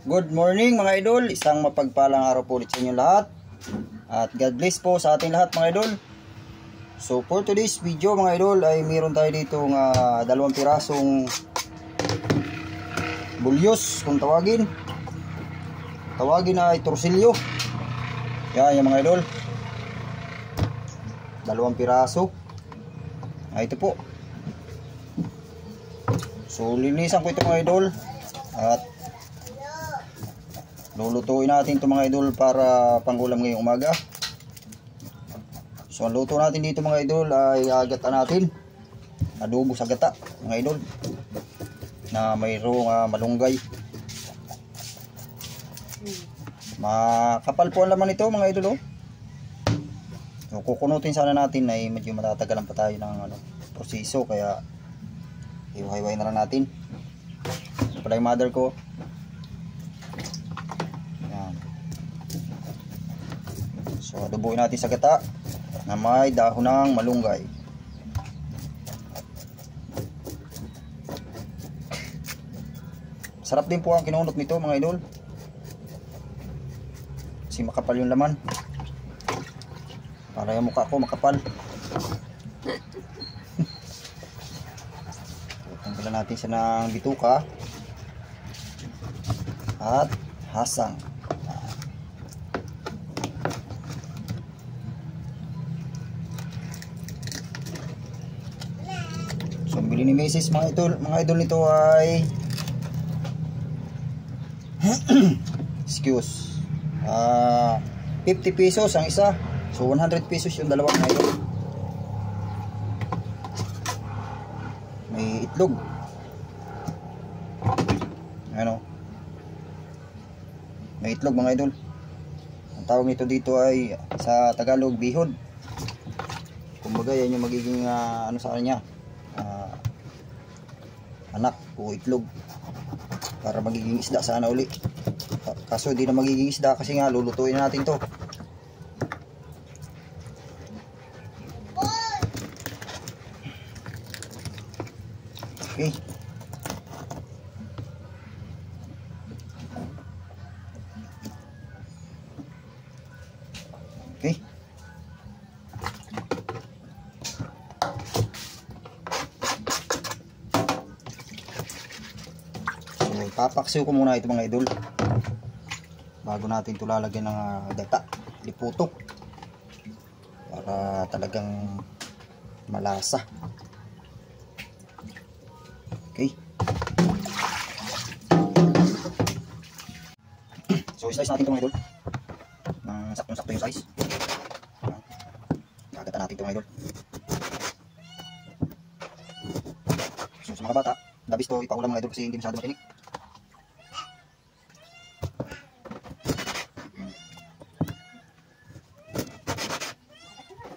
Good morning mga idol, isang mapagpalang araw po ulit sa inyo lahat. At God bless po sa ating lahat mga idol. So for today's video mga idol ay meron tayo dito ng dalawang pirasong bulyos kung tawagin. Tawagin ay torsilyo. Yan yung mga idol. Dalawang piraso. Ito po. So linisan ko ito mga idol. At lulutuin natin ito mga idol para pangulam ngayong umaga. So ang luto natin dito mga idol ay agata natin. Adobo sa gata mga idol. Na mayroong malunggay. Makapal po ang laman ito mga idol oh. So kukunutin sana natin ay medyo matatagalan pa tayo ng proseso, kaya hiwa-hiwain na lang natin. Ito pala yung mother ko. So adoboin natin sa gata na may dahon ng malunggay. Sarap din po ang kinunot nito mga idol. Kasi makapal yung laman. Para yung mukha ko makapal. Tanggalan natin siya ng bituka at hasang. So bili ni Mrs. mga idol nito ay excuse 50 pesos ang isa. So 100 pesos yung dalawa mga idol. May itlog. Ano? May itlog mga idol. Ang tawag nito dito ay sa Tagalog bihod. Kumbaga yan yung magiging ano sa kanya, anak o itlog para magiging isda sana uli. Kaso di na magiging isda kasi nga lulutuin na natin to. Okay. Okay. Papaksiw ko muna ito mga idol bago natin ito lalagyan ng gata, liputok, para talagang malasa. Okay. So i-slice natin ito mga idol ng saktong-sakto yung size. Gagata natin ito mga idol. So sa mga bata, dabis to ipaulam mga idol kasi hindi masyado matinik.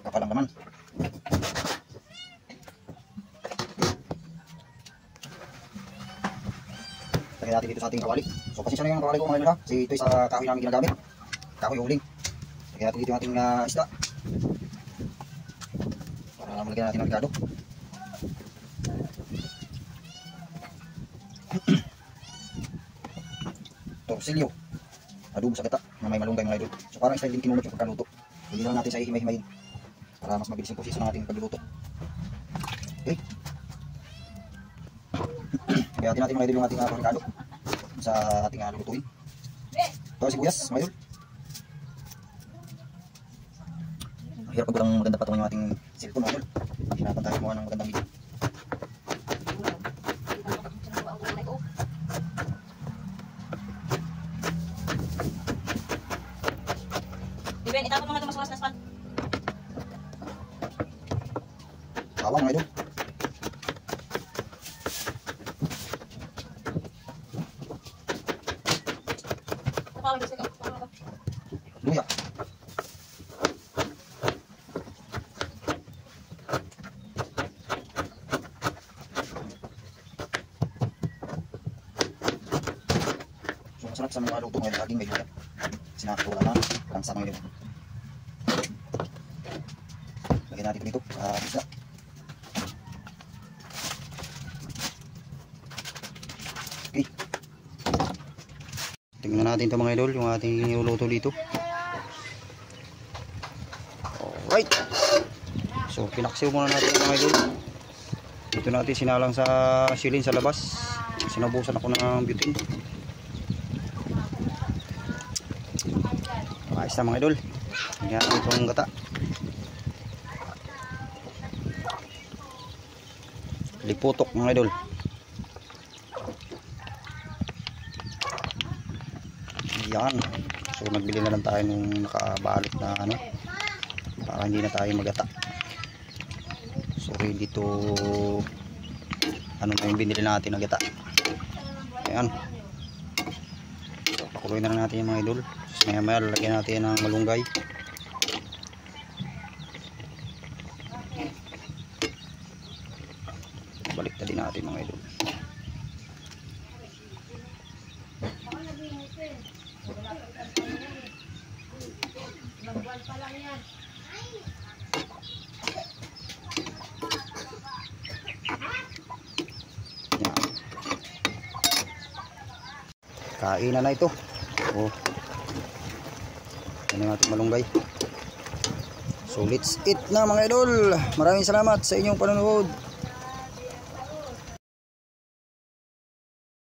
Kapalang naman. Lagyan natin dito sa ating kawali. So pasensya na yung kawali ko mga idol ha, kasi ito sa kahoy namin ginagamit, kahoy uling. Lagyan natin dito yung ating isda para malagyan natin ng rigado. Torsilyo, adobo sa gata na may malunggay mga idol. So parang style din kinulot yung pagkaluto. Hindi lang natin sa ihimay-himayin para mas mabilis yung proseso ng ating pagluluto. Okay. Kaya natin mga idol yung ating rigado sa ating lulutuin. Ito ay sibuyas mga idol. Hirap pag walang maganda patungan yung ating cellphone mga idol. Hinapan tayo gumawa ng magandang video. Ben, itapon mo nga ito masuwas na span. Bawang mga idol. Luya. So masarap sa mga luto ngayon laging may luya. Sinakatula na langsa mga idol. Lagyan natin dito isda. Okay. Tingnan natin ito mga idol, yung ating niluluto dito. Alright. So pinaksiw muna natin mga idol. Dito natin sinalang sa silin sa labas. Sinabusan ako ng butane. Ayos na mga idol. Tingnan natin itong gata. Liputok mga idol. Yan. So nagbili na lang tayo nung nakabalot na ano, para hindi na tayo magata. So ready to ano na yung binili natin na gata. Ayan. So pakuloy na lang natin yung mga idol. So maya maya lalagyan natin ng malunggay. Balik na din natin mga idol. Kainan na ito. Oh. Ano natin malunggay. So let's eat na mga idol. Maraming salamat sa inyong panonood.